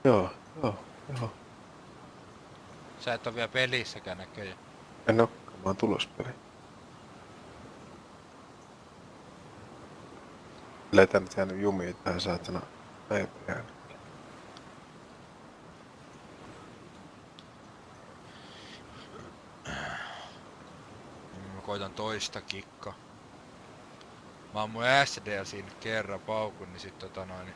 Joo, joo, joo. Sä et oo vielä pelissäkään näköjään. En ookaan, mä oon tulospeli. Ellei tää nyt jäänyt jumiin tähän saatana päivään. Mä koitan toista kikka. Mä ammuin SD siinä kerran paukun, niin sit niin...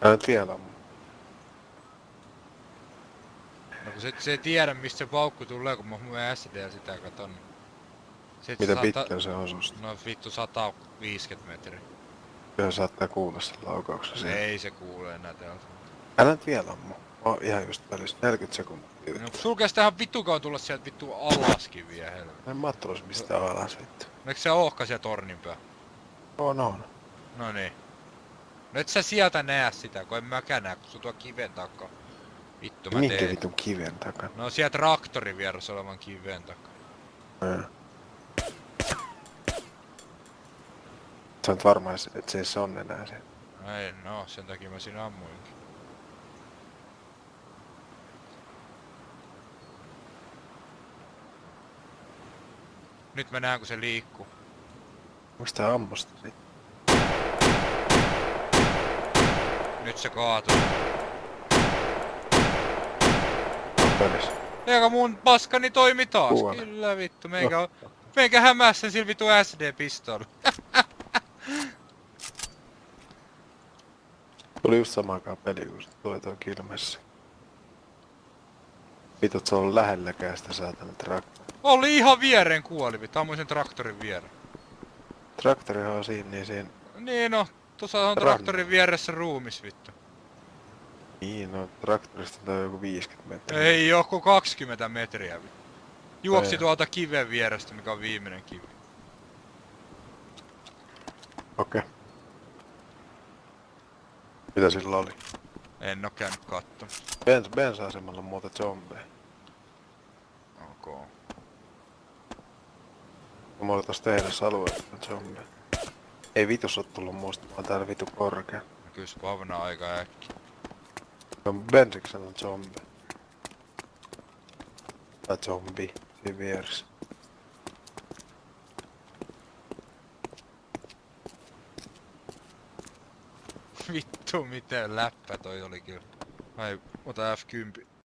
Älä nyt vielä ammu. No kun se ei tiedä mistä se paukku tulee, kun mä ammuin SD sitä katon. Sit se Miten saattaa... pitkä se on susta? No vittu 150 metriä. Kyllä saattaa kuulla sen laukauksen siellä. Ei se kuule enää täältä. Älä nyt vielä ammu. Mä oon ihan just välissä 40 sekuntia. No sul kestää ihan vittu kauan tulla sieltä vittu alaskin vielä helvetti. En mä tulos mistään alas vittu. No eikö se oohka siellä tornin päällä? On. No niin. No et sä sieltä näe sitä, kun en mäkään näe, kun se tuo kiven takaa. Vittu mä Minkä teen. vitun kiven takana? No sieltä traktorin vieressä olevan kiven takaa. Sä oot varmaan, että se ei se on enää se. Ei, no sen takia mä siinä ammuinkin. Nyt mä näen kun se liikkuu. Onks tää ammusta sit? Nyt se kaatuu. Pelissä. Eikä mun paskani toimi taas. Kuole. Kyllä vittu, meikä hämäs sen sillä vittu SD-pistolla. Tuli just samaan aikaan peli, kun tuli toi kilmessä. Vitut, se on lähelläkään sitä saatana traktori. Oli ihan viereen kuoli vittu, ammuin sen traktorin viereen. Traktorihan on siinä, niin siinä... Niin no, tuossa on traktorin vieressä ruumis vittu. Niin, no traktorista on joku 50 metriä. Ei joku 20 metriä vittu. Juoksi Ei. tuolta kiven vierestä, mikä on viimeinen kivi. Okei. Mitä sillä oli? En oo käynyt kattomaan. Bensa-asemalla on muuta zombeja. Ok. Mulla tossa tehdessä alueella on zombeja. Ei vitus oo tullut musta, mä oon täällä vitu korkea. No kyllä spavnaa aika äkki. Se on Bensiksen on zombi. Tai zombi siinä vieressä. Vittu miten läppä toi oli kyllä. Ai, ota F10.